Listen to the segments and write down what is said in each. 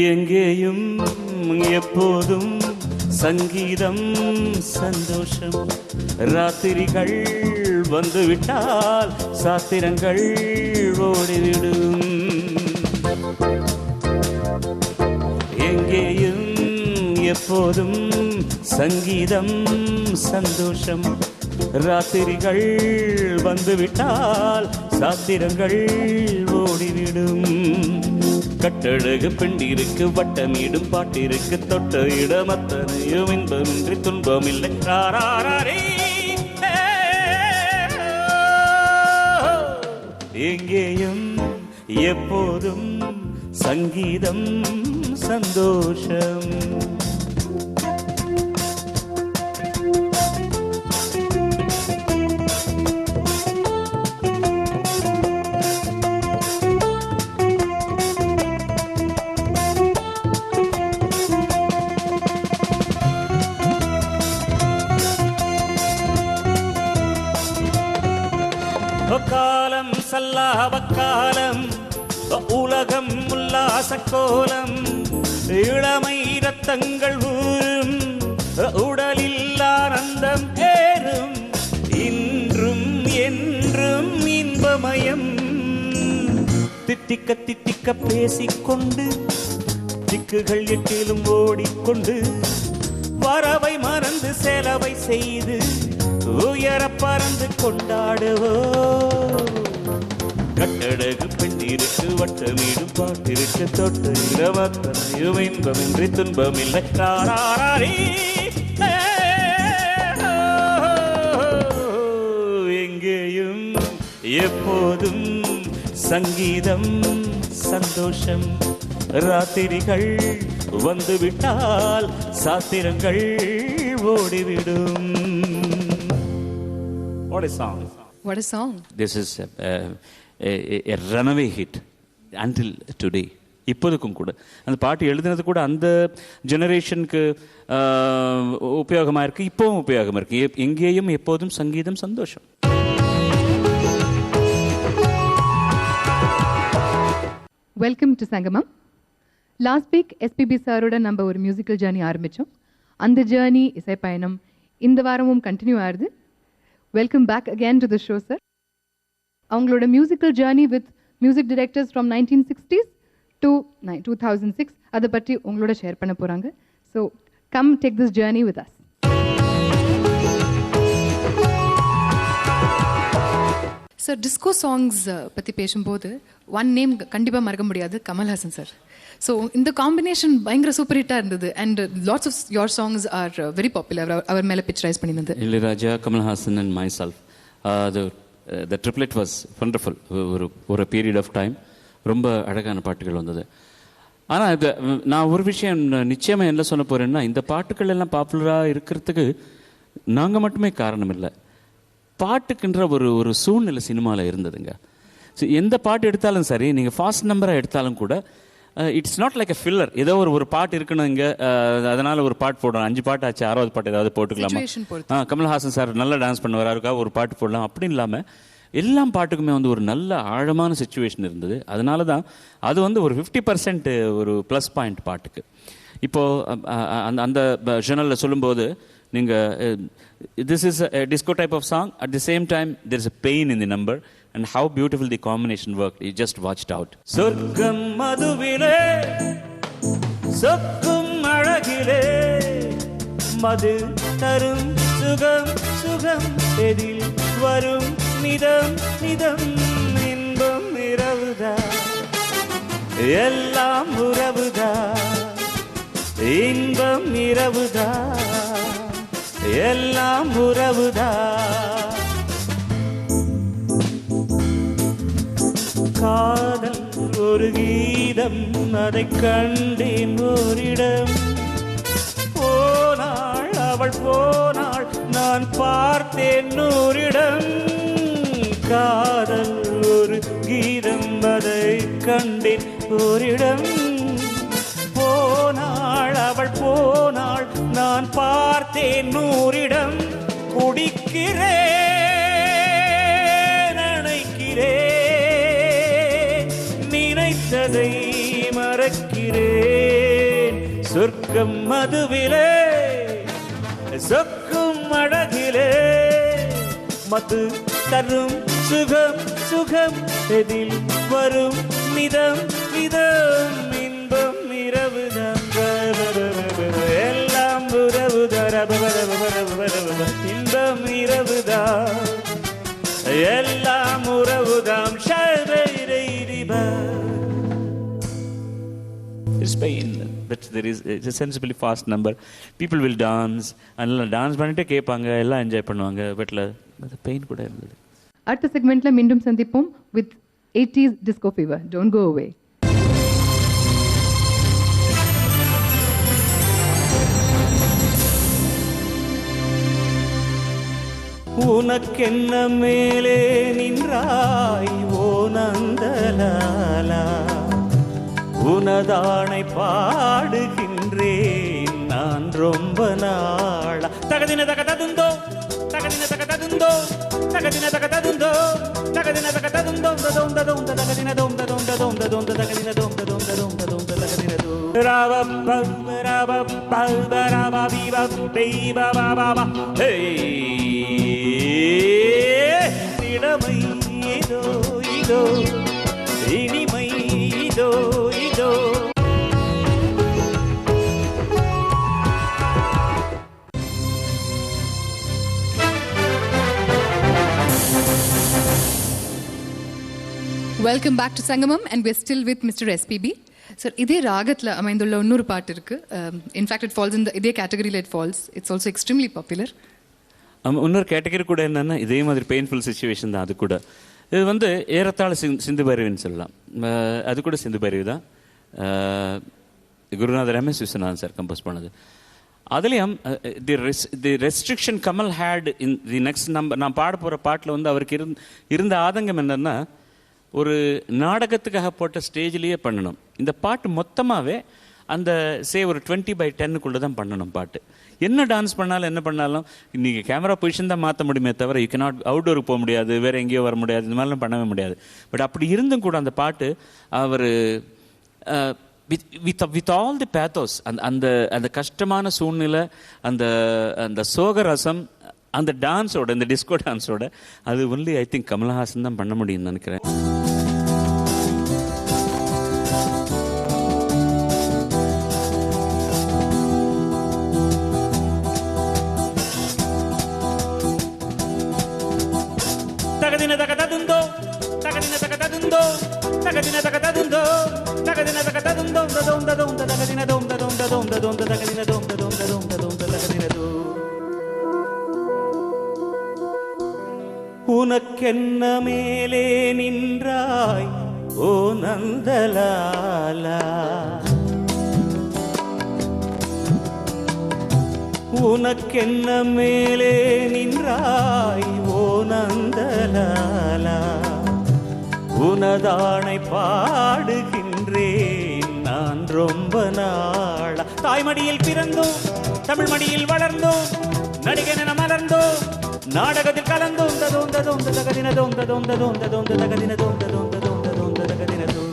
எங்கேயும் எப்போதும் சங்கீதம் சந்தோஷம். ராத்திரிகள் வந்துவிட்டால் சாத்திரங்கள் ஓடிவிடும். எங்கேயும் எப்போதும் சங்கீதம் சந்தோஷம். ராத்திரிகள் வந்துவிட்டால் சாத்திரங்கள் ஓடிவிடும். கட்டழகு பெண்டிருக்கு வட்டமிடும் பாட்டிற்கு தொட்ட இடம் அத்தனையும் இன்பமின்றி துன்பமில்லை. எங்கேயும் எப்போதும் சங்கீதம் சந்தோஷம். காலம் சல்லாவக்காலம், உலகம் உல்லாச கோலம், இளமை ரத்தங்கள் ஊரும், உடலில் ஆனந்தம் ஏறும், இன்றும் என்றும் இன்பமயம். தித்திக்க தித்திக்க பேசிக்கொண்டு திக்குகள் எட்டிலும் ஓடிக்கொண்டு வரவை மறந்து செலவை செய்து உயர பறந்து கொண்டாடுவோ. கட்டழகு பெண்டிருக்கு வட்டமீடும் பாட்டிருக்கு தொட்டு இரவத்தனையும் இன்பமின்றி துன்பமில்லை. எங்கேயும் எப்போதும் சங்கீதம் சந்தோஷம். ராத்திரிகள் வந்துவிட்டால் சாத்திரங்கள் ஓடிவிடும். What a song! What a song! This is a runaway hit until today. இப்போதுக்கும் கூட அந்த பாட்டு எழுதினது கூட அந்த ஜெனரேஷனுக்கு உபயோகமாக இருக்குது, இப்போவும் உபயோகமாக இருக்குது. எங்கேயும் எப்போதும் சங்கீதம் சந்தோஷம். வெல்கம் டு சங்கமம். லாஸ்ட் வீக் எஸ்பிபி சாரோட நம்ம ஒரு மியூசிக்கல் ஜேர்னி ஆரம்பித்தோம். அந்த ஜேர்னி இசை பயணம் இந்த வாரமும் கண்டினியூ ஆகுது. Welcome back again to the show sir. அவங்களோட musical journey with music directors from 1960s to 2006 அதை பற்றி உங்களோட ஷேர் பண்ண போகிறாங்க. So come take this journey with us. Sir, disco songs பற்றி பேசும்போது ஒன் நேம் கண்டிப்பாக மறக்க முடியாது, கமல்ஹாசன் சார். ஸோ இந்த காம்பினேஷன் பயங்கர சூப்பர் ஹிட்டாக இருந்தது. And lots of your songs are very popular. அவர் மேலே பிக்சரைஸ் பண்ணியிருந்தது. Ilaiyaraaja, Kamal Haasan and my self. The triplet was wonderful. ஒரு பீரியட் ஆஃப் டைம் ரொம்ப அழகான பாட்டுகள் வந்தது. ஆனால் இது நான் ஒரு விஷயம் நிச்சயமாக என்ன சொல்ல போகிறேன்னா, இந்த பாட்டுகள் எல்லாம் பாப்புலராக இருக்கிறதுக்கு நாங்கள் மட்டுமே காரணம் இல்லை. பாட்டுக்குன்ற ஒரு சூழ்நிலை சினிமாவில் இருந்ததுங்க. ஸோ எந்த பாட்டு எடுத்தாலும் சரி, நீங்கள் ஃபாஸ்ட் நம்பராக எடுத்தாலும் கூட it's not like a filler. ஏதோ ஒரு பாட்டு இருக்கணும் இங்கே, அதனால் ஒரு பாட்டு போடணும். 5 பாட்டு ஆச்சு, 6வது பாட்டு ஏதாவது போட்டுக்கலாமா? கமல்ஹாசன் சார் நல்லா டான்ஸ் பண்ணுவார், அவருக்காக ஒரு பாட்டு போடலாம் அப்படின்னு இல்லாமல் எல்லா பாட்டுக்குமே ஒரு நல்ல ஆழமான சிச்சுவேஷன் இருந்தது. அதனால தான் அது ஒரு 50% ஒரு ப்ளஸ் பாயிண்ட் பாட்டுக்கு. இப்போது அந்த ஜெனலில் சொல்லும்போது நீங்கள் this is a disco type of song, at the same time there is a pain in the number, and how beautiful the combination worked. You just watched out. சொர்க்கம் மதுவிலே சொக்கும் அழகிலே மது தரும் சுகம் சுகம் எதில் வரும் நிதம் நிதம் இன்பம் இரவுதா எல்லாம் உறவுதா இன்பம் இரவுதா எல்லாம் உறவுதா. காதல் ஒரு கீதம், அதை கண்டேன் ஓரிடம். போனாள் அவள் போனாள், நான் பார்த்தேன் ஓரிடம். காதல் ஒரு கீதம், அதை கண்டேன் ஓரிடம். போனாள் அவள் போனாள், நான் பார்த்தேன் நூறிடம். குடிக்கிறேன் நினைக்கிறேன், நினைத்ததை மறக்கிறேன். சொர்க்கம் மதுவிலே சொக்கும் அழகிலே மது தரும் சுகம் சுகம் எதில் வரும் நிதம் நிதம் இன்பம் இரவுதான் எல்லாம் உறவுதான் இன்பம் இரவுதான் எல்லாம் உறவுதான் Spain, that there is it's a sensibly fast number. People will dance and dance பண்ணிட்டே கேட்பாங்க, எல்லாம் என்ஜாய் பண்ணுவாங்க. பட்ல பெயின் கூட இருந்தது. அடுத்த செக்மெண்ட்ல மீண்டும் சந்திப்போம் with 80s disco fever. Don't go away. உனக்கென்ன மேலே நின்றாய் ஓ நந்தலாலா, உனதானை பாடுகின்றேன் நான் ரொம்ப நாளா. தகதின தகததுந்தோ தகதின தகததுந்தோ தகதின தகததுந்தோ தகதின தகததுந்தோ ததோம் ததோம் தகதின தோம் ததோம் ததோம் ததோம் தகதின தோம் ததோம் ததோம் ததோம் தகதின தோ ராவ ராவ ராவ விவ தெய்வ பாபா ஹே இளமை இதோ இதோ இனிமை இதோ இதோ. வெல்கம் பேக் டு சங்கமம் and we're still with Mr. SPB. Sir, இதே ராகத்தில் அமைந்துள்ள இன்னொரு பாட்டு இருக்கு. இன்ஃபேக்ட் இட் ஃபால்ஸ் இந்த இதே கேட்டகரியில் it falls. It's also extremely popular. இன்னொரு கேட்டகரி கூட என்னென்னா இதே மாதிரி பெயின்ஃபுல் சுச்சுவேஷன் தான். அது கூட இது வந்து ஏறத்தாழ சிந்து பைரவின்னு சொல்லலாம். அது கூட சிந்து பைரவி தான். குருநாதர் ரமேஷ் விஸ்வநாதன் சார் கம்போஸ் பண்ணது. அதுலேயும் the restriction Kamal had in the next number நான் பாட போகிற பாட்டில் வந்து அவருக்கு இருந்த ஆதங்கம் என்னென்னா, ஒரு நாடகத்துக்காக போட்ட ஸ்டேஜ்லேயே பண்ணணும். இந்த பாட்டு மொத்தமாகவே அந்த ஒரு 20/10 தான் பண்ணணும் பாட்டு. என்ன டான்ஸ் பண்ணாலும் என்ன பண்ணாலும் நீங்கள் கேமரா பொசிஷன் தான் மாற்ற முடியுமே தவிர யூ கேனாட் அவுட்டோருக்கு போக முடியாது, வேறு எங்கேயோ வர முடியாது, இந்த மாதிரிலாம் பண்ணவே முடியாது. பட் அப்படி இருந்தும் கூட அந்த பாட்டு அவர் வித் ஆல் தி பேத்தோஸ், அந்த அந்த கஷ்டமான சூழ்நிலை, அந்த அந்த சோகரசம், அந்த டான்ஸோட, இந்த டிஸ்கோ டான்ஸோட, அது ஒன்லி ஐ திங்க் கமல்ஹாசன் தான் பண்ண முடியும்னு நினைக்கிறேன். தகதின தகததுந்தோ தகதின தகததுந்தோ தகதின தகததுந்தோ தகதின தகததுந்தோ ததோம் ததோம் தகதின தோம் ததோம் ததோம் ததோம் தகதின தோம் ததோம் ததோம் ததோம் தகதின தோ. உனக்கென்ன மேலே நின்றாய் ஓ நந்தலாலா, உனக்கென்ன மேலே நின்றாய் ஓ நந்தலாலா, உனதானை பாடுகின்றேன் நான் ரொம்ப நாளா. தாய்மடியில் பிறந்தோம், தமிழ் மடியில் வளர்ந்தோம், நடிகன மலர்ந்தோம், நாடகத்தில் கலந்தோம். ததோம் ததோம் தகதின தோம் ததோம் ததோம் ததோம் தகதின தோம் ததோம் ததோம் ததோம் தகதின தோ.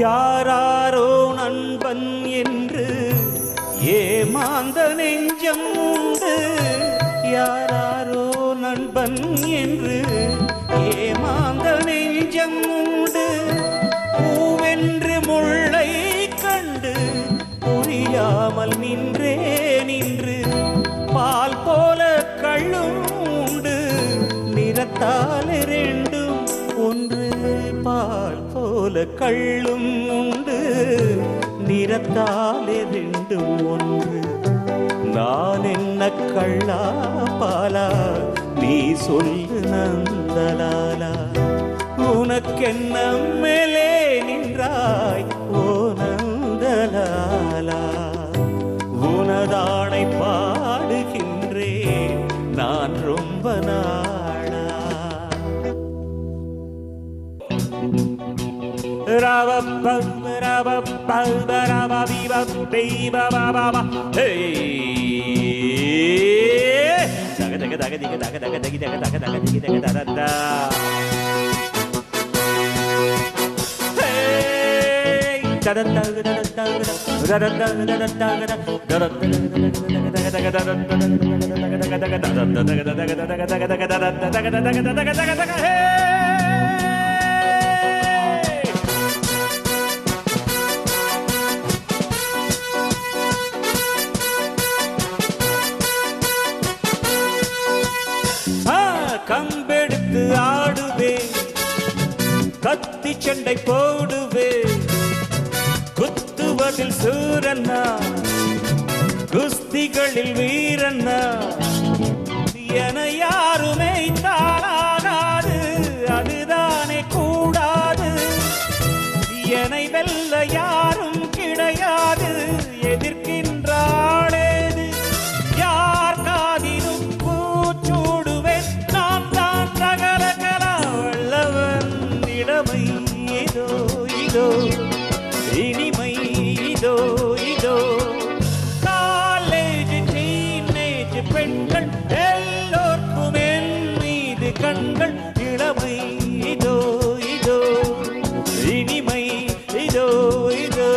யாராரோ நண்பன் என்று ஏமாந்த நெஞ்சம் உண்டு, யாராரோ நண்பன் என்று ஏமாந்த நெஞ்சம் உண்டு, பூவென்று முள்ளை கண்டு புரியாமல் நின்றே நின்று, பால் போல கள்ளும் உண்டு நிறத்தால் ரெண்டும் ஒன்று, பால் போல கள்ளும் உண்டு நிறத்தால் ரெண்டும் ஒன்று. நான் என்ன கள்ளா பாலா நீ சொல்லு நந்தலாலா, உனக்கென்ன மேலே நின்றாய் ஓ நந்தலாலா, உனதானை பாடுகின்றேன் நான் கம்பெடுத்து ஆடுவே, கத்தி சண்டை போடுவே, குத்துவதில் சூரன்னா, குஸ்திகளில் வீரன்னா, என யாருமே தாளாகாது, அதுதானே கூடாது, என்னை வெல்ல யாரும் கிடையாது, எதிர்க்கின்றாளேது யார் காதிலும் பூச்சூடுவேன், நான் தான் தகலகலா வல்லவன், இளமை இதோ இதோ, இனிமை இதோ இதோ, காலேஜ் டீனேஜ் பெண்கள் எல்லோர்க்கும் என் மீது கண்கள், இளமை இதோ இதோ, இனிமை இதோ இதோ.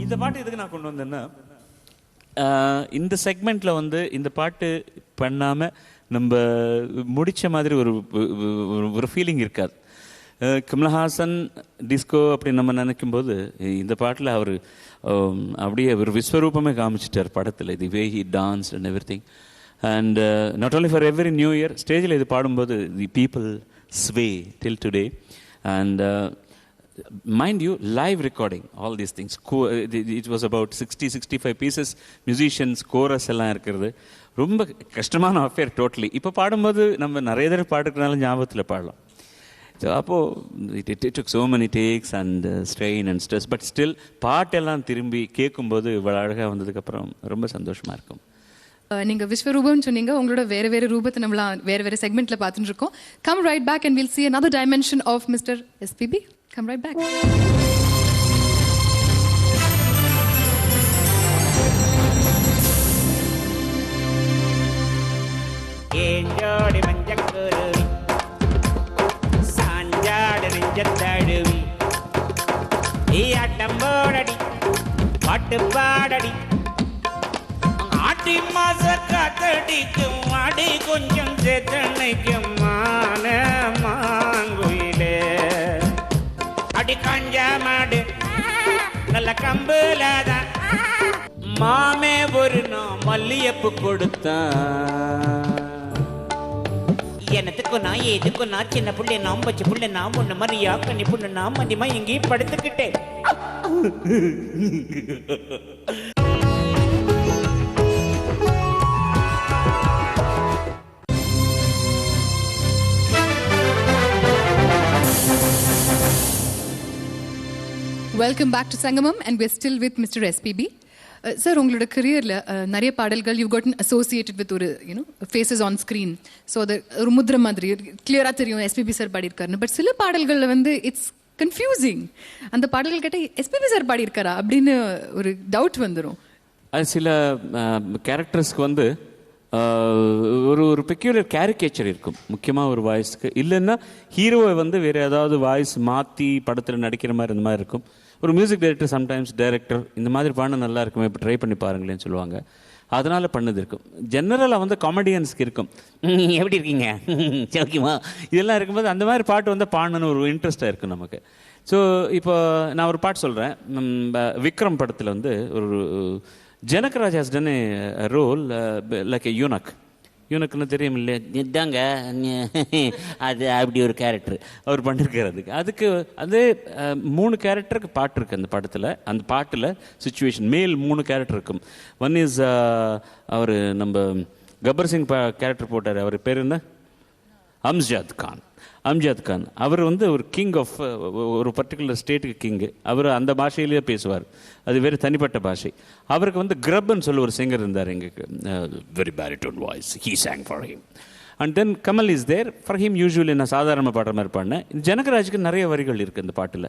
இந்த பாட்டு எதுக்கு நான் கொண்டு வந்தேன்னா, இந்த செக்மெண்ட்ல வந்து இந்த பாட்டு பண்ணாம நம்ம முடிச்ச மாதிரி ஒரு ஃபீலிங் இருக்காது. கமலஹாசன் டிஸ்கோ அப்படி நம்ம நினைக்கும் போது இந்த பாட்டில் அவர் அப்படியே ஒரு விஸ்வரூபமே காமிச்சிட்டார் படத்தில். The way he dance and everything. And not only for every new year ஸ்டேஜில் இது பாடும்போது the people sway till today. And mind you, live recording all these things. It was about 60-65 pieces, musicians, chorus எல்லாம் இருக்கிறது. ரொம்ப கஷ்டமான affair totally. இப்போ பாடும்போது நம்ம நிறைய தடவை பாடுறதுனால ஞாபகத்தில் பாடலாம். ஸோ அப்போது it took so many takes and strain and stress, but still பாட்டெல்லாம் திரும்பி கேட்கும்போது இவ்வளோ அழகாக வந்ததுக்கப்புறம் ரொம்ப சந்தோஷமாக இருக்கும். நீங்கள் விஸ்வரூபம்னு சொன்னீங்க. உங்களோட வேறு வேறு ரூபத்தை நம்மளாம் வேறு வேறு செக்மெண்ட்டில் பார்த்துட்டு இருக்கோம். Come right back and will see another dimension of Mr. SPB. Come right back. ஏஞ்சோடி மஞ்சக்குருவி, சாஞ்சாடு நெஞ்சத்தழுவி, ஆட்டம் போடடி பாட்டு பாடடி, ஆட்டி மாச காத்தடிக்கும் ஆடி கொஞ்சம் சேத்தனைக்கும் மான மாங்குயிலே, அடி காஞ்சா மாடு நல்ல கம்புலதான், மாமே ஒரு நான் மல்லியப்பு கொடுத்தான், எனத்துக்கு நான் எதுக்கு நான் சின்ன புள்ளை நான் வச்ச புள்ளை நான் ஒண்ணு மாதிரி யாக்கண்ணி புண்ணு நான் மதியமா எங்கேயும் படுத்துக்கிட்டேன். வெல்கம் பேக் டு சங்கமம் and we're still with Mr. SPB. Sir, உங்களோட கரியரில் நிறைய பாடல்கள் யூ gotten associated with ஒரு ஃபேஸஸ் ஆன் ஸ்க்ரீன். ஸோ அது ஒரு முத்திரை மாதிரி கிளியராக தெரியும் எஸ்பிபி சார் பாடியிருக்காருன்னு. பட் சில பாடல்களில் வந்து இட்ஸ் கன்ஃபியூசிங். அந்த பாடல்கள் கேட்டால் எஸ்பிபி சார் பாடியிருக்காரா அப்படின்னு ஒரு டவுட் வந்துடும். அது சில கேரக்டர்ஸ்க்கு வந்து ஒரு பெக்யூலர் கேரிகேச்சர் இருக்கும், முக்கியமாக ஒரு வாய்ஸ்க்கு. இல்லைன்னா ஹீரோவை வந்து வேறு ஏதாவது வாய்ஸ் மாற்றி படத்தில் நடிக்கிற மாதிரி இந்த மாதிரி இருக்கும். ஒரு மியூசிக் டைரக்டர், சம்டைம்ஸ் டைரக்டர் இந்த மாதிரி பாட நல்லா இருக்குமே, இப்போ ட்ரை பண்ணி பாருங்களேன்னு சொல்லுவாங்க. அதனால் பண்ணது இருக்கும். ஜென்ரலாக வந்து காமெடியன்ஸ்க்கு இருக்கும், எப்படி இருக்கீங்க ஓகேவா, இதெல்லாம் இருக்கும்போது அந்த மாதிரி பாட்டு வந்து பாடணுன்னு ஒரு இன்ட்ரெஸ்ட்டாக இருக்கும் நமக்கு. ஸோ இப்போ நான் ஒரு பாட்டு சொல்கிறேன். விக்ரம் படத்தில் வந்து ஒரு Janagaraj has done a role like a eunuch. யூனக்குன்னு தெரியும் இல்லையா, இதாங்க அது அப்படி ஒரு கேரக்டர் அவர் பண்ணியிருக்காரு. அதுக்கு அதே 3 கேரக்டருக்கு பாட்டு இருக்குது அந்த படத்தில். அந்த பாட்டில் சுச்சுவேஷன் மேல் 3 கேரக்டர் இருக்கும். ஒன் இஸ் அவர் நம்ம கப்பர் சிங் கேரக்டர் போட்டார், அவர் பேர் என்ன, அம்ஜாத் கான். அவர் வந்து ஒரு கிங் ஆஃப் ஒரு பர்டிகுலர் ஸ்டேட்டுக்கு கிங்கு. அவர் அந்த பாஷையிலேயே பேசுவார், அது வேறு தனிப்பட்ட பாஷை. அவருக்கு வந்து கிரப்னு சொல்லி ஒரு சிங்கர் இருந்தார் எங்களுக்கு, very baritone voice, he sang for him. And then Kamal is there. For him usually நான் சாதாரணமாக பாடுற மாதிரி பாடினேன். ஜனகராஜுக்கு நிறைய வரிகள் இருக்குது இந்த பாட்டில்.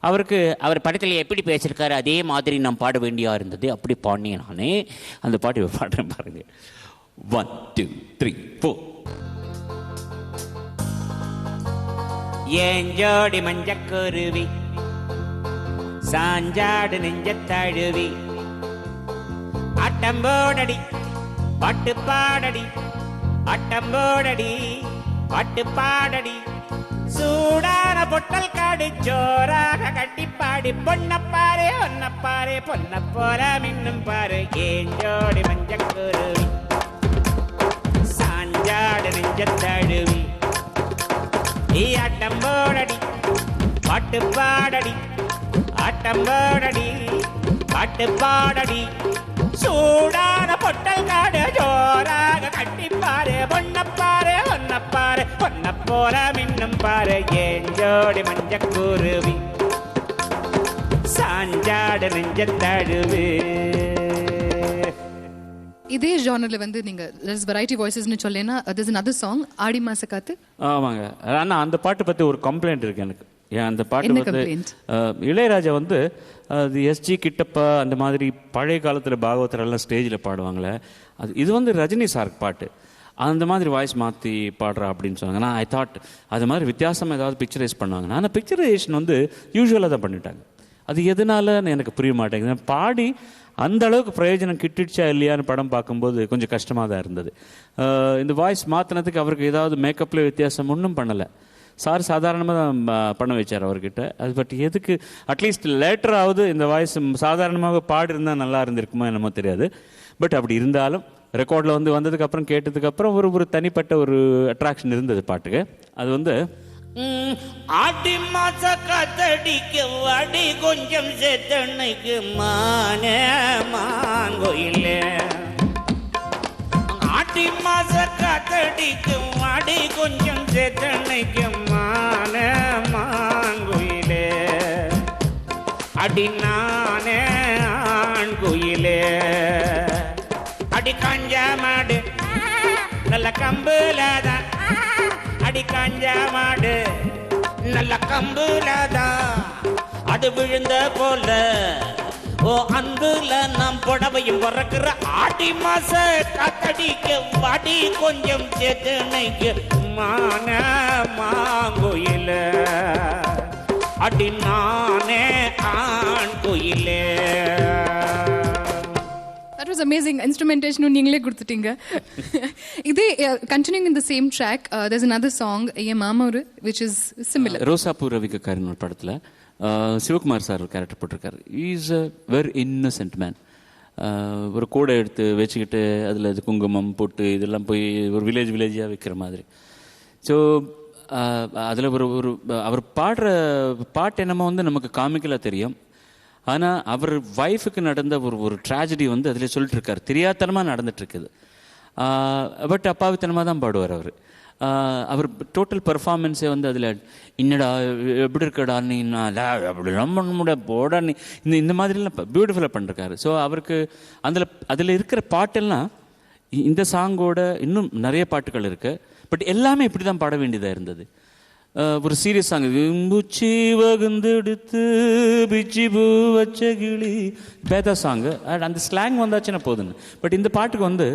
அவருக்கு அவர் படத்தில் எப்படி பேசியிருக்காரு அதே மாதிரி நான் பாட வேண்டியா இருந்தது. அப்படி பாடினேன் நானே. அந்த பாட்டு பாடுறேன் பாருங்க. 1 2 3 4. ஏஞ்சோடி மஞ்சக்குருவி சாஞ்சாடு நெஞ்ச தழுவி அட்டம்போடடி பாட்டு பாடடி அட்டம்போடடி பாட்டு பாடடி சூடான பொட்டல் காடு ஜோராக கட்டி பாடி பொன்னப்பாரு ஒன்னப்பாரு பொன்ன போல மின்னும் பாரு. ஏஞ்சோடி மஞ்சக்குருவி சாஞ்சாடு நெஞ்ச தழுவி ஆட்டம்போடடி பாட்டு பாடடி ஆட்டம்போடடி பாட்டு பாடடி சூடான பொட்டல் காடு ஜோராக கட்டிப்பாரு பொன்னப்பாரு ஒன்னப்பாரு பொன்ன போல மின்னும் பாரு. ஏஞ்சோடி மஞ்சக்குருவி சாஞ்சாடு நெஞ்ச தழுவு. இதே ஜானர்ல வந்து நீங்க there's variety voicesனு சொல்லேனா there's another song ஆடி மாச காத்து. ஆமாங்க. ஆனால் அந்த பாட்டு பற்றி ஒரு கம்ப்ளைண்ட் இருக்கு எனக்கு. ஏன் அந்த பாட்டு என்ன வந்து complaint? இளையராஜா வந்து அது எஸ்ஜி கிட்டப்பா அந்த மாதிரி பழைய காலத்தில் பாகவதரெல்லாம் ஸ்டேஜில் பாடுவாங்களே, அது இது வந்து ரஜினி சார் பாட்டு. அந்த மாதிரி வாய்ஸ் மாற்றி பாடுறா அப்படின்னு சொன்னாங்க. நான் ஐ தாட் அது மாதிரி வித்தியாசமாக ஏதாவது பிக்சரைஸ் பண்ணுவாங்க. ஆனால் பிக்சரைசேஷன் வந்து யூஸ்வலாக தான் பண்ணிட்டாங்க. அது எதனாலன்னு எனக்கு புரிய மாட்டேங்குது. பாடி அந்த அளவுக்கு பிரயோஜனம் கிட்டிடுச்சா இல்லையான்னு படம் பார்க்கும்போது கொஞ்சம் கஷ்டமாக தான் இருந்தது. இந்த வாய்ஸ் மாற்றினதுக்கு அவருக்கு ஏதாவது மேக்கப்பில் வித்தியாசம் ஒன்றும் பண்ணலை. சார் சாதாரணமாக தான் பண்ண வச்சார் அவர்கிட்ட. அது பட் எதுக்கு அட்லீஸ்ட் லேட்டராவது இந்த வாய்ஸ் சாதாரணமாக பாடி இருந்தால் நல்லா இருந்திருக்குமோ என்னமோ தெரியாது. பட் அப்படி இருந்தாலும் ரெக்கார்டில் வந்து வந்ததுக்கப்புறம் கேட்டதுக்கப்புறம் ஒரு தனிப்பட்ட ஒரு அட்ராக்ஷன் இருந்தது பாட்டுக்கு. அது வந்து ஆடி மாச காத்தடிக்கு வாடி கொஞ்சம் சேத்தனைக்கு மான மாங்கோயில ஆடி மாச காத்தடிக்கு வாடி கொஞ்சம் சேத்தனைக்கு மான மாங்கோயிலே அடி நானே ஆண் கோயிலே அடி காஞ்சா மாடு நல்ல கம்புலதான் அடி காஞ்சா மாடு நல்ல கம்புலதான் அது விழுந்த போல ஓ அன்புல நாம் புடவையும் பிறக்கிற ஆடி மாச காத்தடிக்க வாடி கொஞ்சம் சேத்தனைக்கு மான மாங்கோயில அடி நானே ஆண் கோயிலே. That was amazing. Instrumentation நீங்களே கொடுத்துட்டீங்க. இதே continuing in the same track, there's another song A மாமூரு which is similar. ரோசாப்பூ ரவிக்காரின் ஒரு படத்தில் சிவகுமார் சார் ஒரு கேரக்டர் போட்டிருக்காரு. Is a very Innocent man. ஒரு கூடை எடுத்து வச்சுக்கிட்டு அதில் இது குங்குமம் போட்டு இதெல்லாம் போய் ஒரு வில்லேஜாக வைக்கிற மாதிரி. ஸோ அதில் அவர் பாடுற பாட்டு என்னமோ வந்து நமக்கு காமிக்கலாக தெரியும். ஆனால் அவர் ஒய்ஃபுக்கு நடந்த ஒரு ட்ராஜடி வந்து அதில் சொல்லிட்டு இருக்காரு. தெரியாதனமாக நடந்துட்டுருக்குது. பட் அப்பாவித்தனமாக தான் பாடுவார் அவர். அவர் டோட்டல் பெர்ஃபார்மன்ஸே வந்து அதில் என்னடா எப்படி இருக்கடா நீ அப்படிலாம் பண்ண முடியாது போடா நீ இந்த மாதிரிலாம் பியூட்டிஃபுல்லாக பண்ணிருக்காரு. ஸோ அவருக்கு அதில் இருக்கிற பாட்டெல்லாம் இந்த சாங்கோட இன்னும் நிறைய பாட்டுகள் இருக்குது. பட் எல்லாமே இப்படி தான் பாட வேண்டியதாக இருந்தது. ஒரு சீரியஸ் சாங் பூச்சி வகுந்தெடுத்து பிச்சி பூ வச்ச கிளி பேதா சாங்கு. அந்த ஸ்லாங் வந்தாச்சுன்னா போதுன்னு. பட் இந்த பாட்டுக்கு வந்து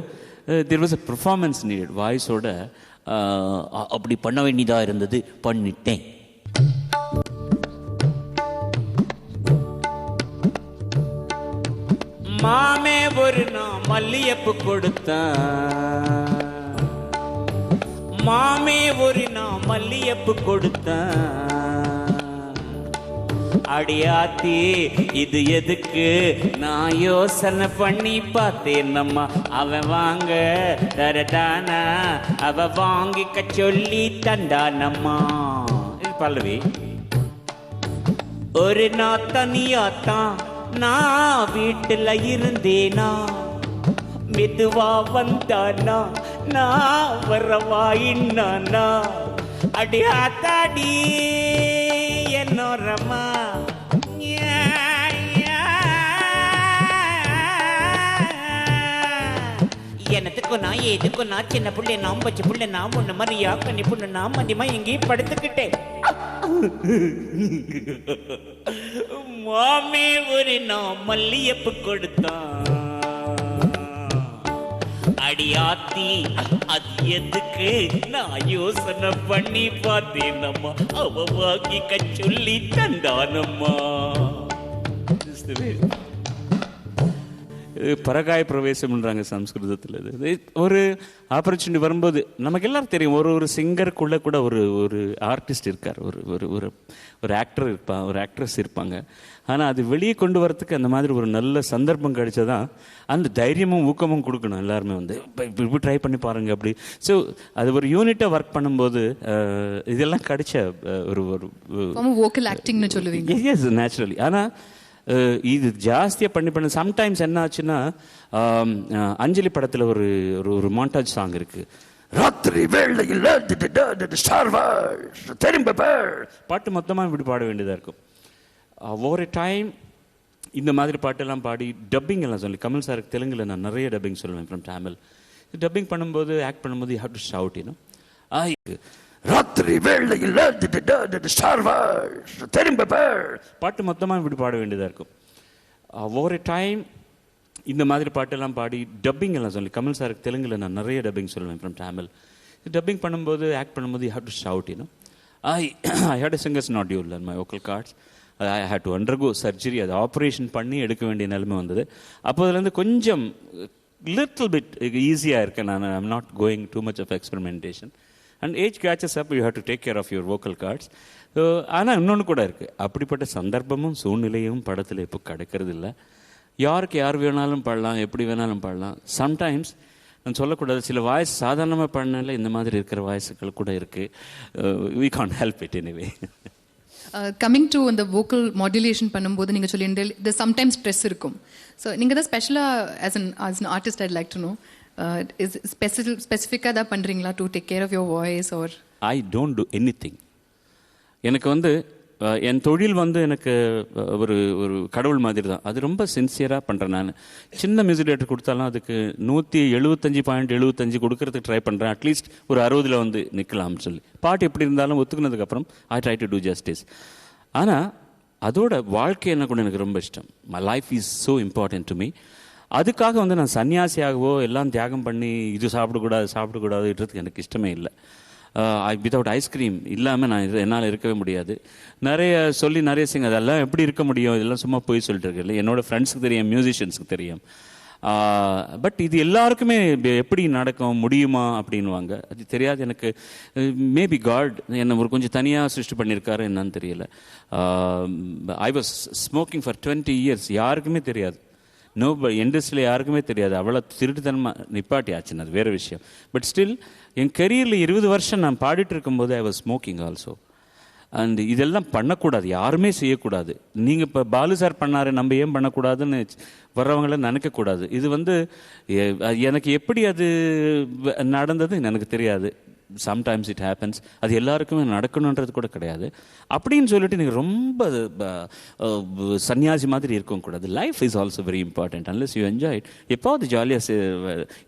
there was a performance needed. வாய்ஸோட அப்படி பண்ண வேண்டியதாக இருந்தது, பண்ணிட்டேன். மாமே ஒரு நான் மல்லியப்பு கொடுத்தேன், மாமே ஒரு நான் மல்லியப்பு கொடுத்தேன், அடியாத்தி இது எதுக்கு நான் யோசனை பண்ணி பார்த்தேன். நம்ம அவன் வாங்க தரதானா அவ வாங்கிக்க சொல்லி தண்டானம்மா. இது பல்லவி. ஒரு நாள் தனியாத்தான் நான் வீட்டுல இருந்தேனா, மெதுவா வந்தானா நான் வரவா இன்னானா, அடி ஆத்தாடி என்னோரம்மா எனக்கு எதுக்கும் நான் எதுக்கும் நான் சின்ன புள்ளை நான் பச்சை புள்ளை நான் ஒண்ணு மாதிரியா கண்ணி பொண்ணு நான் மதியமா எங்கேயும் படுத்துக்கிட்டேன். மாமே ஒரு நான் மல்லியப்பு கொடுத்தான் அடியாத்தி அது எதுக்கு நான் யோசனை பண்ணி பார்த்தேன் அம்மா அவ வாங்கி கச்சொல்லி தந்தானம்மா. பரகாய பிரவேசம்ன்றாங்க சம்ஸ்கிருதத்தில். இது ஒரு ஆப்பர்ச்சுனிட்டி வரும்போது நமக்கு எல்லாரும் தெரியும், ஒரு சிங்கருக்குள்ளே கூட ஒரு ஆர்டிஸ்ட் இருக்கார், ஒரு ஆக்டர் இருப்பான், ஒரு ஆக்ட்ரஸ் இருப்பாங்க. ஆனால் அது வெளியே கொண்டு வரத்துக்கு அந்த மாதிரி ஒரு நல்ல சந்தர்ப்பம் கிடைச்சதான் அந்த தைரியமும் ஊக்கமும் கொடுக்கணும். எல்லாருமே இப்படி ட்ரை பண்ணி பாருங்க அப்படி. ஸோ அது ஒரு யூனிட்டாக ஒர்க் பண்ணும்போது இதெல்லாம் கிடைச்ச ஒரு வோக்கல் ஆக்டிங்னு சொல்லுவீங்க. Yes, naturally. ஆனால் இது ஜாஸ்தியாக பண்ணி சம்டைம்ஸ் என்ன ஆச்சுன்னா, அஞ்சலி படத்தில் ஒரு மாண்டாஜ் சாங் இருக்கு. ராத்திரி வேளையில் திரும்ப பாட்டு மொத்தமாக இப்படி பாட வேண்டியதாக இருக்கும். ஒவ்வொரு டைம் இந்த மாதிரி பாட்டெல்லாம் பாடி டப்பிங் எல்லாம் சொல்லி, கமல் சாருக்கு தெலுங்கில் நான் நிறைய டப்பிங் சொல்லுவேன் ஃப்ரம் தமிழ். டப்பிங் பண்ணும்போது ஆக்ட் பண்ணும்போது you have to shout, you no, ராத்திரி வேளையில் திரும்ப பாட்டு மொத்தமாக இப்படி பாட வேண்டியதாக இருக்கும். ஒவ்வொரு டைம் இந்த மாதிரி பாட்டெல்லாம் பாடி டப்பிங் எல்லாம் சொல்லி, கமல் சாருக்கு தெலுங்கில் நான் நிறைய டப்பிங் சொல்லுவேன் ஃப்ரம் தமிழ். டப்பிங் பண்ணும்போது ஆக்ட் பண்ணும்போது you have to shout, you know, I hate a singer's nodule on my vocal cords. I had to undergo surgery. அது ஆப்ரேஷன் பண்ணி எடுக்க வேண்டிய நிலைமை வந்தது. அப்போதுலேருந்து கொஞ்சம் லிட்டில் பிட் ஈஸியாக இருக்கேன் நான். I'm not going too much of experimentation. And age catches up, you have to take care of your vocal cords. So ஆனால் இன்னொன்று கூட இருக்குது, அப்படிப்பட்ட சந்தர்ப்பமும் சூழ்நிலையும் படத்தில் இப்போ கிடைக்கிறது இல்லை. யாருக்கு யார் வேணாலும் பாடலாம், எப்படி வேணாலும் பாடலாம். சம்டைம்ஸ் நான் சொல்லக்கூடாது, சில வாய்ஸ் சாதாரணமாக பாடினால இந்த மாதிரி இருக்கிற வாய்ஸுகள் கூட இருக்குது. We can't help it anyway. Coming to அந்த வோக்கல் மாடுலேஷன் பண்ணும்போது நீங்கள் சொல்லிட்டு சம்டைம்ஸ் ஸ்ட்ரெஸ் இருக்கும். ஸோ நீங்கள் தான் ஸ்பெஷலாக as an artist I'd like to know, ஸ்பெசிஃபிக்காக தான் பண்ணுறீங்களா to take care of your voice? Or I don't do anything. எனக்கு என் தொழில் எனக்கு ஒரு கடவுள் மாதிரி தான். அது ரொம்ப சின்சியராக பண்ணுறேன் நான். சின்ன மியூசிக் டேரக்டர் கொடுத்தாலும் அதுக்கு 175.75 கொடுக்கறதுக்கு ட்ரை பண்ணுறேன். அட்லீஸ்ட் ஒரு 60 நிற்கலாம்னு சொல்லி. பாட்டு எப்படி இருந்தாலும் ஒத்துக்கினதுக்கப்புறம் I try to do justice. ஆனால் அதோட வாழ்க்கை என்ன கூட எனக்கு ரொம்ப இஷ்டம். My life is so important to me. அதுக்காக நான் சன்னியாசியாகவோ எல்லாம் தியாகம் பண்ணி இது சாப்பிடக்கூடாதுன்றதுக்கு எனக்கு இஷ்டமே இல்லை. வித்தவுட் ஐஸ்கிரீம் இல்லாமல் என்னால் இருக்கவே முடியாது. நிறைய சிங்க அதெல்லாம் எப்படி இருக்க முடியும், இதெல்லாம் சும்மா போய் சொல்லிட்டு இருக்கேன். என்னோட ஃப்ரெண்ட்ஸுக்கு தெரியும், மியூசிஷியன்ஸுக்கு தெரியும். பட் இது எல்லாருக்குமே எப்படி நடக்கும் முடியுமா அப்படின்வாங்க. அது தெரியாது எனக்கு. மேபி காட் என்னை கொஞ்சம் தனியாக சிருஷ்டி பண்ணியிருக்காரு என்னன்னு தெரியல. I was smoking for 20 years. யாருக்குமே தெரியாது. இண்டஸ்ட்ரியில் யாருக்குமே தெரியாது. அவ்வளோ திருட்டுத்தனமாக நிப்பாட்டி ஆச்சுன்னு, அது வேறு விஷயம். பட் ஸ்டில் என் கெரியரில் 20 வருஷம் நான் பாடிட்டு இருக்கும்போது I was smoking also. And இதெல்லாம் பண்ணக்கூடாது, யாருமே செய்யக்கூடாது. நீங்கள் இப்போ பாலு சார் பண்ணார், நம்ம ஏன் பண்ணக்கூடாதுன்னு வர்றவங்கள நினைக்கக்கூடாது. இது எனக்கு எப்படி அது நடந்தது எனக்கு தெரியாது. Sometimes it happens. அது எல்லாருக்குமே நடக்கணுன்றது கூட கிடையாது. அப்படின்னு சொல்லிட்டு நீங்கள் ரொம்ப சன்னியாசி மாதிரி இருக்கவும் கூடாது. Life is also very important. Unless you enjoy it. எப்போது ஜாலியாக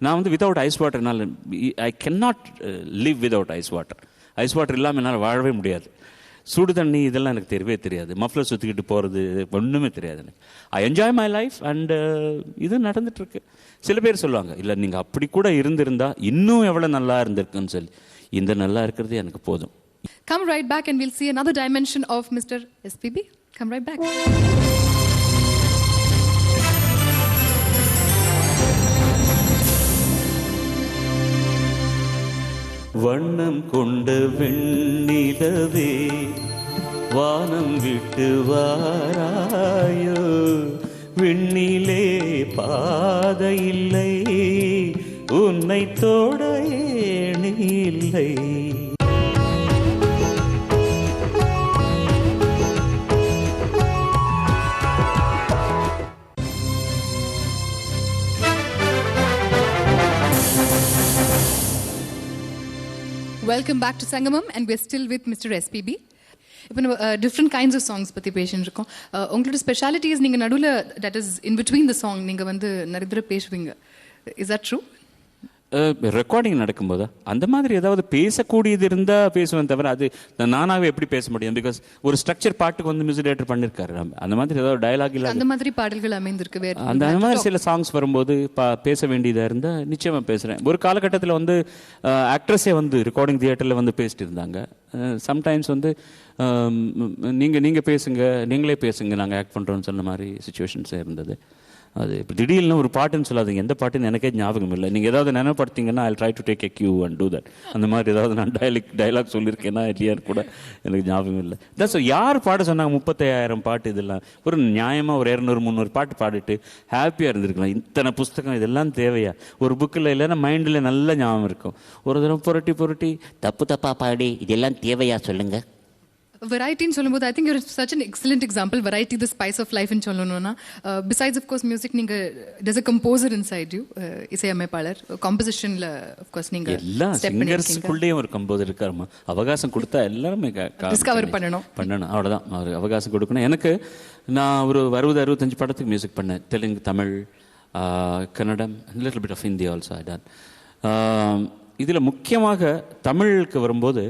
நான் வித்தவுட் ஐஸ் வாட்டர் என்னால் I can not live without ice water. Ice water இல்லாமல் என்னால் வாழவே முடியாது. சுடு தண்ணி இதெல்லாம் எனக்கு தெரியவே தெரியாது. மஃப்ளர் சுற்றிக்கிட்டு போகிறது ஒன்றுமே தெரியாது எனக்கு. I enjoy my life. And இது நடந்துட்டுருக்கு. சில பேர் சொல்லுவாங்க, இல்லை நீங்கள் அப்படி கூட இருந்திருந்தா இன்னும் எவ்வளோ நல்லா இருந்திருக்குன்னு சொல்லி. இந்த நல்லா இருக்கிறது எனக்கு போதும். Come right back and we'll see another dimension of Mr. SPB. Come right back. வண்ணம் கொண்ட வெண்ணிலவே வானம் விட்டு வாராயோ, விண்ணிலே பாதையில்லை உன்னை தோட ஏணி இல்லை. Welcome back to Sangamam and we're still with Mr. SPB. இப்போ நம்ம டிஃப்ரெண்ட் கைண்ட்ஸ் ஆஃப் சாங்ஸ் பற்றி பேசின்னு இருக்கோம். உங்களோட ஸ்பெஷாலிட்டிஸ் நீங்கள் நடுவில் that is in between the song நீங்கள் நிறைய தடவை பேசுவீங்க. Is that true? ரெக்கார்டிங் நடக்கும்போதா அந்த மாதிரி ஏதாவது பேசக்கூடியது இருந்தால் பேசுவேன் தவிர அது நானாகவே எப்படி பேச முடியும்? பிகாஸ் ஒரு ஸ்ட்ரக்சர் பாட்டுக்கு வந்து மியூசிக் டைரக்டர் பண்ணியிருக்காரு. அந்த மாதிரி ஏதாவது டயலாக் இல்லை அந்த மாதிரி பாடல்கள் அமைந்திருக்கு வேறு அந்த மாதிரி சில சாங்ஸ் வரும்போது பேச வேண்டியதாக இருந்தால் நிச்சயமாக பேசுகிறேன். ஒரு காலகட்டத்தில் வந்து ஆக்ட்ரஸே வந்து ரெக்கார்டிங் தியேட்டரில் வந்து பேசிட்டு இருந்தாங்க. சம்டைம்ஸ் வந்து நீங்கள் பேசுங்க, நீங்களே பேசுங்க, நாங்கள் ஆக்ட் பண்ணுறோன்னு சொன்ன மாதிரி சுச்சுவேஷன்ஸே இருந்தது. அது இப்போ திடீர்னு ஒரு பாட்டுன்னு சொல்லாதீங்க, எந்த பாட்டுன்னு எனக்கே ஞாபகம் இல்லை. நீங்கள் ஏதாவது நினைப்படுத்தீங்கன்னா I try to take a cue and do that. அந்த மாதிரி ஏதாவது நான் டைலாக் சொல்லியிருக்கேன்னா இல்லையான்னு கூட எனக்கு ஞாபகம் இல்லை. தட்ஸ் யார் பாட சொன்னாங்க 35,000 பாட்டு இதெல்லாம் ஒரு நியாயமாக ஒரு 200-300 பாட்டு பாடிட்டு ஹாப்பியாக இருந்திருக்கலாம். இத்தனை புஸ்தகம் இதெல்லாம் தேவையா? ஒரு புக்கில் இல்லைன்னா மைண்டில் நல்ல ஞாபகம் இருக்கும். ஒரு தடவை புரட்டி தப்பா பாடி இதெல்லாம் தேவையா சொல்லுங்க. வெரைட்டின்னு சொல்லும்போது I think your such an excellent example. Variety the spice of லைஃப்னு சொல்லணும்னா பிசைட்ஸ் ஆஃப்கோர்ஸ் மியூசிக் நீங்கள் does a composer inside you, இசையமைப்பாளர், காம்போசிஷனில் ஆஃப்கோர்ஸ் நீங்கள் எல்லா சிங்கர்ஸ்குள்ளேயும் ஒரு கம்போசர் இருக்காருமா. அவகாசம் கொடுத்தா எல்லாருமே டிஸ்கவர் பண்ணணும். அவ்வளோதான். அவர் அவகாசம் கொடுக்கணும். எனக்கு நான் ஒரு 60-65 படத்துக்கு மியூசிக் பண்ணேன். Telugu, Tamil, Kannada, little bit of Hindi also I done. இதில் முக்கியமாக தமிழுக்கு வரும்போது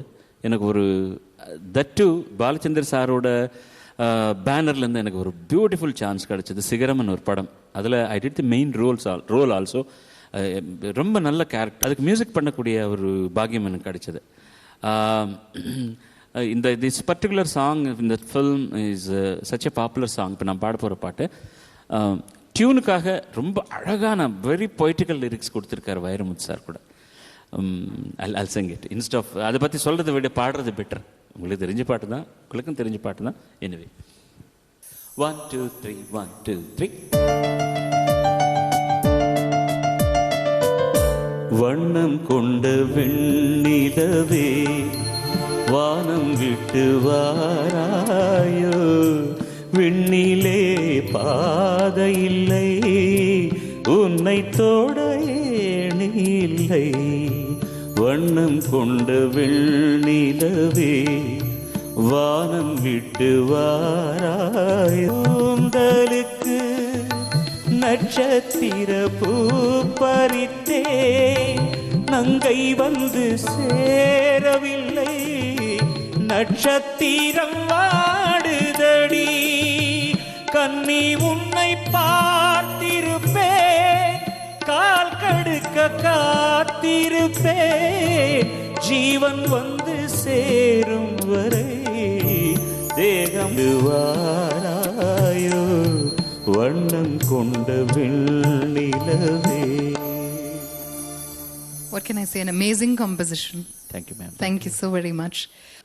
எனக்கு ஒரு தட்டு பாலச்சந்தர் சாரோட பேனர்லேருந்து எனக்கு ஒரு பியூட்டிஃபுல் சான்ஸ் கிடச்சிது. சிகரம்னு ஒரு படம். அதில் I did the main role also. ரொம்ப நல்ல கேரக்டர். அதுக்கு மியூசிக் பண்ணக்கூடிய ஒரு பாக்கியம் எனக்கு கிடைச்சது. திஸ் பர்டிகுலர் சாங் இந்த film is such a popular song. இப்போ நான் பாட போகிற பாட்டு டியூனுக்காக ரொம்ப அழகான வெரி பொய்டிக்கல் லிரிக்ஸ் கொடுத்துருக்காரு வைரமுத்து சார் கூட. I'll sing it instead of அதை பற்றி சொல்கிறத விட பாடுறது பெட்டர். உங்களுக்கு தெரிஞ்ச பாட்டு தான், உங்களுக்கும் தெரிஞ்ச பாட்டு தான். எனிவே 1 2 3 1 2 3. வண்ணம் கொண்ட வெண்ணிலவே வானம் விட்டு வாராயோ, விண்ணிலே பாதையில்லை உன்னை தோட ஏணி இல்லை. வண்ணம் கொண்ட வெண்ணிலவே வானம் விட்டு வாராயோந்தலுக்கு நட்சத்திர பூ பறித்தே நங்கை வந்து சேரவில்லை. நட்சத்திரம் வாடுதடி கன்னி உன்னை பார்த்திருப்பேன், கால் கடுக்க காத்திருப்பேன், ஜீவன் வந்து சேரும் வரை தேகம் வாராயோ வண்ணம் கொண்ட வெண்ணிலவே. What can I say? An amazing composition. Thank you, ma'am. Thank you so very much.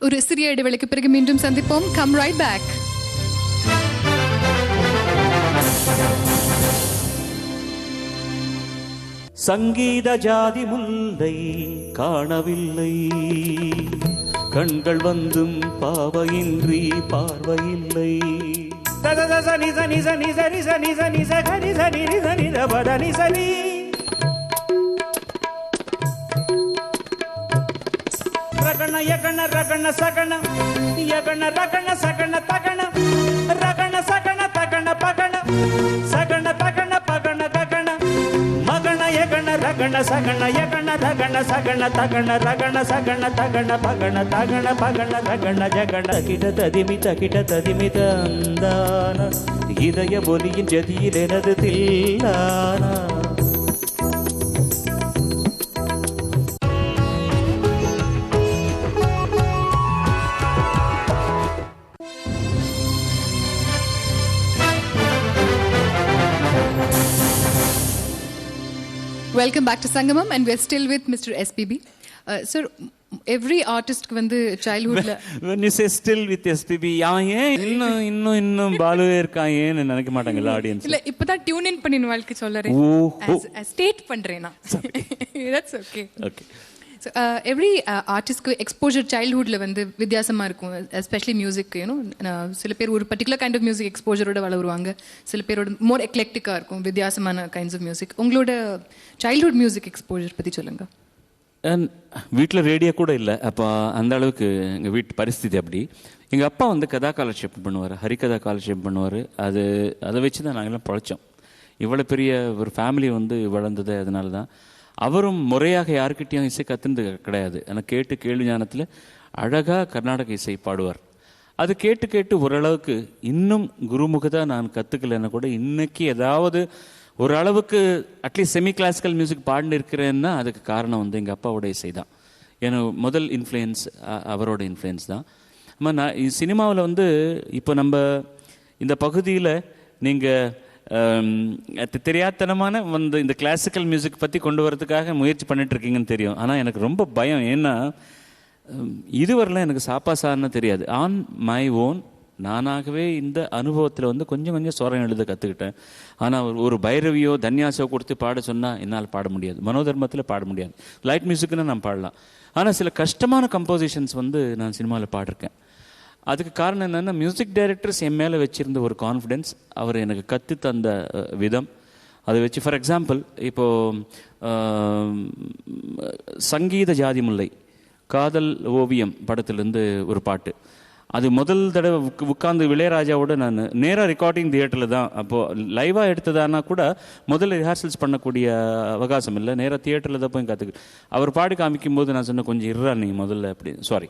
ஒரு சிறிய இடைவெளிக்கு பிறகு மீண்டும் சந்திப்போம். Come right back. சங்கீத ஜாதி முல்லை காணவில்லை, கண்கள் வந்தும் பாவையின்றி பார்வையில்லை. ரகண யகண ரகண சகண யகண ரகண சகண தகண ரகண சகண தகண பகண சகண தகண பகண ககண மகண யகண ரகண சகண யகண ரகண சகண தகண ரகண சகண தகண பகண தகண பகண ரகண ஜகண தகிட ததிமி தந்தான இதய ஒலியின் ஜதியில் எனது தில்லானா. Welcome back to Sangamam and we're still with Mr. SPB. Sir, every artist வந்து childhoodல when you say still with SPB இன்னும் பாலுவே இருக்கான் ஏன்னு நினைக்க மாட்டாங்கல்ல ஆடியன்ஸ். இல்ல இப்பதான் டியூன் இன் பண்ணி வாழ்க்கை சொல்றேன், ஸ்டேட் பண்றேன் நான். That's okay. Okay. So every artistக்கு எக்ஸ்போஜர் சைல்ட்ஹுட்ல வந்து வித்தியாசமா இருக்கும், எஸ்பெஷலி மியூசிக். சில பேர் ஒரு பர்டிகுலர் கைண்ட் ஆஃப் மியூசிக் எக்ஸ்போஜரோட வளருவாங்க, சில பேரோட மோர் எக்லெக்டிக்காக இருக்கும் வித்தியாசமான கைண்ட்ஸ் ஆஃப் மியூசிக். உங்களோட சைல்ட்ஹுட் மியூசிக் எக்ஸ்போஜர் பற்றி சொல்லுங்க. வீட்டில் ரேடியோ கூட இல்லை அப்போ, அந்த அளவுக்கு எங்கள் வீட்டு பரிஸ்திதி அப்படி. எங்கள் அப்பா வந்து கதா காலட்சேபம் பண்ணுவார், ஹரிகதா காலட்சேபம் பண்ணுவார். அதை வச்சு தான் நாங்கள்லாம் பழைச்சோம். இவ்வளோ பெரிய ஒரு ஃபேமிலி வந்து வளர்ந்தது அதனால தான். அவரும் முறையாக யாருக்கிட்டையும் இசை கற்றுனது கிடையாது. ஆனால் கேட்டு கேள்வி ஞானத்தில் அழகாக கர்நாடக இசை பாடுவார். அது கேட்டு கேட்டு ஓரளவுக்கு இன்னும் குருமுகதாக நான் கற்றுக்கலைன்னா கூட இன்னைக்கு ஏதாவது ஓரளவுக்கு அட்லீஸ்ட் செமி கிளாசிக்கல் மியூசிக் பாடினு இருக்கிறேன்னா அதுக்கு காரணம் வந்து எங்கள் அப்பாவோட இசை தான். எனக்கு முதல் இன்ஃப்ளூயன்ஸ் அவரோட இன்ஃப்ளூயன்ஸ் தான். ஆமாம், நான் சினிமாவில் வந்து இப்போ நம்ம இந்த பகுதியில் நீங்கள் தெரியாதனமான வந்து இந்த கிளாசிக்கல் மியூசிக் பற்றி கொண்டு வரதுக்காக முயற்சி பண்ணிட்டு இருக்கீங்கன்னு தெரியும். ஆனால் எனக்கு ரொம்ப பயம். ஏன்னா இதுவரைலாம் எனக்கு சாப்பாசான்னு தெரியாது. ஆன் மை ஓன் நானாகவே இந்த அனுபவத்தில் வந்து கொஞ்சம் கொஞ்சம் ஸ்வரம் எழுத கற்றுக்கிட்டேன். ஆனால் ஒரு பைரவியோ தன்யாசோ கொடுத்து பாட சொன்னால் என்னால் பாட முடியாது. மனோதர்மத்தில் பாட முடியாது. லைட் மியூசிக்னு நான் பாடலாம். ஆனால் சில கஷ்டமான கம்போசிஷன்ஸ் வந்து நான் சினிமாவில் பாடிருக்கேன். அதுக்கு காரணம் என்னென்னா மியூசிக் டைரக்டர்ஸ் என் மேலே வச்சுருந்த ஒரு கான்ஃபிடென்ஸ், அவர் எனக்கு கற்று தந்த விதம். அதை வச்சு ஃபார் எக்ஸாம்பிள் இப்போது சங்கீத ஜாதி முல்லை காதல் ஓவியம் படத்துலேருந்து ஒரு பாட்டு, அது முதல் தடவை உட்காந்து இளையராஜாவோட நான் நேராக ரெக்கார்டிங் தியேட்டரில் தான். அப்போது லைவாக எடுத்ததானா கூட முதல்ல ரிஹார்சல்ஸ் பண்ணக்கூடிய அவகாசம் இல்லை, நேராக தியேட்டரில் தான் போய் கற்றுக்கு. அவர் பாடி காமிக்கும் போது நான் சொன்னேன், கொஞ்சம் இருறா நீ முதல்ல, அப்படி சாரி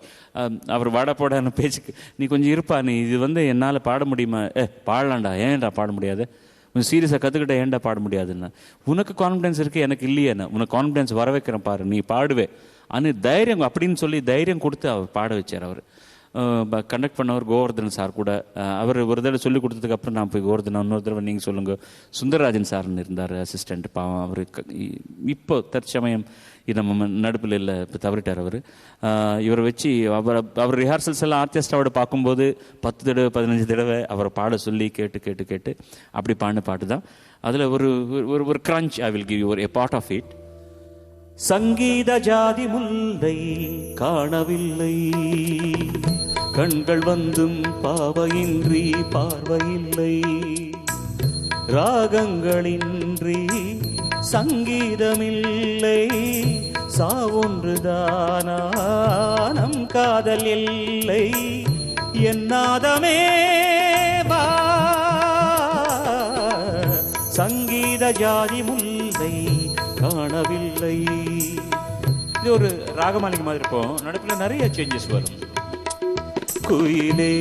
அவர் வாட போடான பேச்சுக்கு, நீ கொஞ்சம் இருப்பா, நீ இது வந்து என்னால் பாட முடியுமா? பாடலாண்டா, ஏன்டா பாட முடியாது? கொஞ்சம் சீரியஸாக கற்றுக்கிட்ட, ஏன்டா பாட முடியாதுன்னா, உனக்கு கான்ஃபிடென்ஸ் இருக்குது எனக்கு இல்லையேண்ணா, உனக்கு கான்ஃபிடென்ஸ் வர வைக்கிறேன் பாரு, நீ பாடுவே அனு தைரியம் அப்படின்னு சொல்லி தைரியம் கொடுத்து அவர் பாட வச்சார். அவர் கண்டக்ட் பண்ணவர் கோவர்தன் சார் கூட. அவர் ஒரு தடவை சொல்லி கொடுத்ததுக்கப்புறம் நான் போய் கோவர்தன் இன்னொரு தடவை நீங்கள் சொல்லுங்கள், சுந்தரராஜன் சார்னு இருந்தார் அசிஸ்டண்ட். பாவம் அவர் இப்போ தற்சமயம் இது நம்ம நடுப்பில் இல்லை, இப்போ தவறிட்டார் அவர். இவரை வச்சு அவர் ரிஹார்சல்ஸ் எல்லாம் ஆர்கெஸ்ட்ராவோட பார்க்கும்போது 10 தடவை 15 தடவை அவரை பாட சொல்லி கேட்டு கேட்டு கேட்டு அப்படி பாடின பாட்டு தான். அதில் ஒரு ஒரு crunch I will give you a part of it. சங்கீத ஜாதி முல்லை காணவில்லை, கண்கள் வந்தும் பாவையின்றி பார்வையில்லை, ராகங்களின்றி சங்கீதமில்லை, சாவொன்றுதானா நம் காதல் எல்லை, என்னாதமே வா சங்கீத ஜாதி முல்லை காணவில்லை. இது ஒரு ராகமாலிகை மாதிரி இருக்கும், நடுப்புல நிறைய சேஞ்சஸ் வரும். குயிலே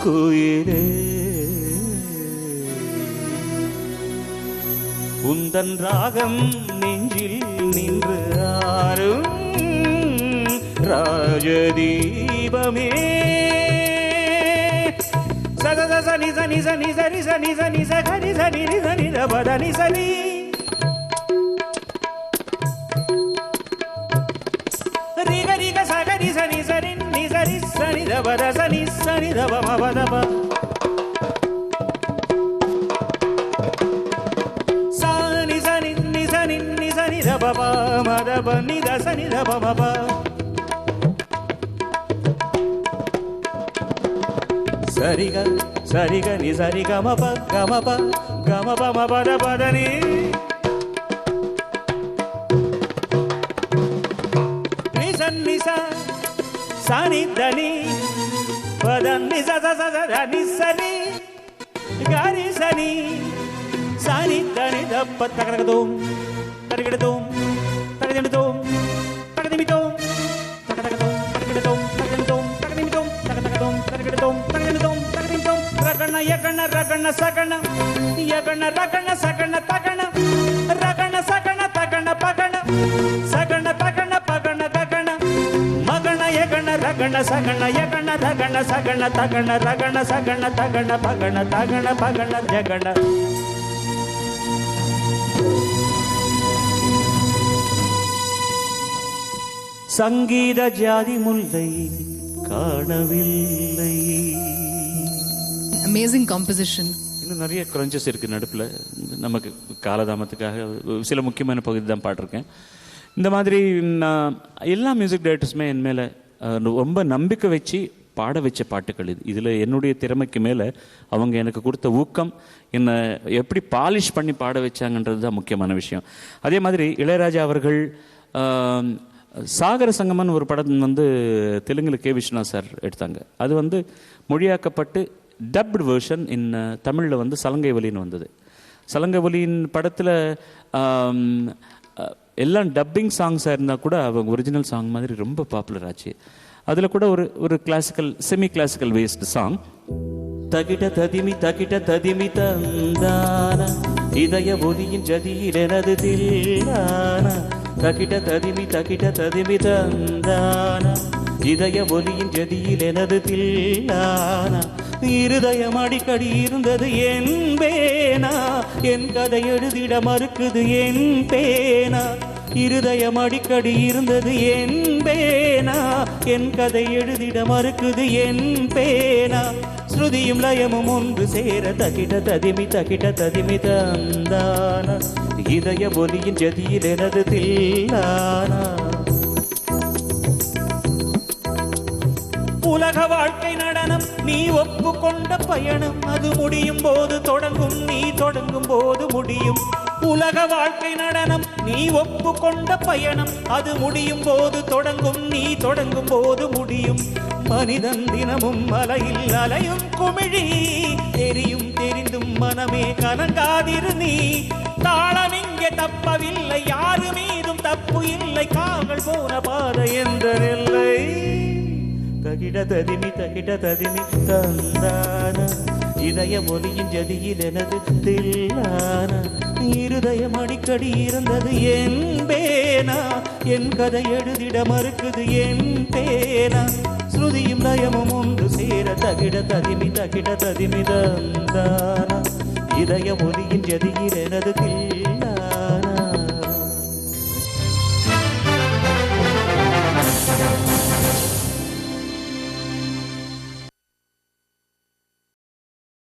குயிலே உந்தன் ராகம் நெஞ்சில் நின்று ஆறும் ராஜதீபமே, சத சனி சனி சனி சரி சனி சனி சரி சனி சனி பதனி சனி, ரிக ரிக சகரி சனி சரி நி சரி சனி பத சனி சனி தப மபதப, சனி சனி நி சனி நி சனி தப மதப நி த சனி தப மப, சரிக சரிக நி சரி கமப கமப கமப மபத பதனி, நிச சனி தனி பதனி சனி சனி கரி சனி சனி தனி தப்ப தகரகதோம் தரிகிடதோம் தகதிமிதோம் தகதிமிதோம் தகதகதோம் தகதிமிதோம் தகதிமிதோம் தகதிமிதோம் தகதகதோம் தரிகிடதோம் தகதிமிதோம் தகதிமிதோம் ரகண யகண ரகண சகண யகண ரகண சகண தகண ரகண சகண தகண பகண சகண தகண பகண தகண மகண யகண ரகண சகண யகண ரகண சகண தகண ரகண சகண தகண பகண தகண பகண ஜகண. சங்கீத ஜாதி முல்லை காணவில்லை. Amazing composition. இன்னும் நிறைய கிரன்ச்சஸ் இருக்குது நடுப்பில். நமக்கு காலதாமத்துக்காக சில முக்கியமான பகுதி தான் பாட்டிருக்கேன். இந்த மாதிரி நான் எல்லா மியூசிக் டைரக்டர்ஸுமே என் மேலே ரொம்ப நம்பிக்கை வச்சு பாட வச்ச பாட்டுகள் இது. இதில் என்னுடைய திறமைக்கு மேலே அவங்க எனக்கு கொடுத்த ஊக்கம், என்னை எப்படி பாலிஷ் பண்ணி பாட வச்சாங்கன்றது தான் முக்கியமான விஷயம். அதே மாதிரி இளையராஜா அவர்கள் சாகர சங்கமன் ஒரு படம் வந்து தெலுங்கில் கே விஸ்வநாத் சார் எடுத்தாங்க. அது வந்து மொழியாக்கப்பட்டு டப்டு வேர்ஷன் இன் தமிழில் வந்து சலங்கை வலின்னு வந்தது. சலங்க ஒலியின் படத்தில் எல்லாம் டப்பிங் சாங்ஸாக இருந்தால் கூட அவங்க ஒரிஜினல் சாங் மாதிரி ரொம்ப பாப்புலர் ஆச்சு. அதில் கூட ஒரு classical semi classical waste song. தகிட ததிமி தந்தான இதய ஒலியின் ஜதியில் எனது தில்லான. தகிட ததிமி தந்தான இதய ஒலியின் ஜதியில் எனது தில்லான. இருதயம் அடிக்கடி இருந்தது என் பேனா, என் கதை எழுதிட மறுக்குது என் பேனா. இருதயம் அடிக்கடி இருந்தது என் பேனா, என் கதை எழுதிட மறுக்குது என் பேனா. ஸ்ருதியும் லயமும் ஒன்று சேர தகிட ததிமி தந்தான இதய ஒலியின் ஜதியில் எனது தில்லானா. உலக வாழ்க்கை நடனம் நீ ஒப்புக்கொண்ட பயணம், அது முடியும் போது தொடங்கும், நீ தொடங்கும் போது முடியும். உலக வாழ்க்கை நடனம் நீ ஒப்புக்கொண்ட பயணம், அது முடியும் போது தொடங்கும், நீ தொடங்கும் போது முடியும். மனிதன் தினமும் அலையில் அலையும் குமிழி, தெரியும் தெரிந்தும் மனமே கலங்காதிரு நீ. தாளம் இங்கே தப்பவில்லை, யாரு மீதும் தப்பு இல்லை, காவல் போன பாதை என்ற நெல்லை. தகிட ததிமி தந்தான இதய ஒலியின் ஜதியில் எனது தில்லான. இருதயம் அடிக்கடி இருந்தது என் பேனா, என் கதை எழுதிட மறுக்குது என் பேனா. ஸ்ருதியும் லயமும் ஒன்று சேர தகிட ததிமி தந்தான இதய ஒலியின் ஜதியில் எனது தில்லான.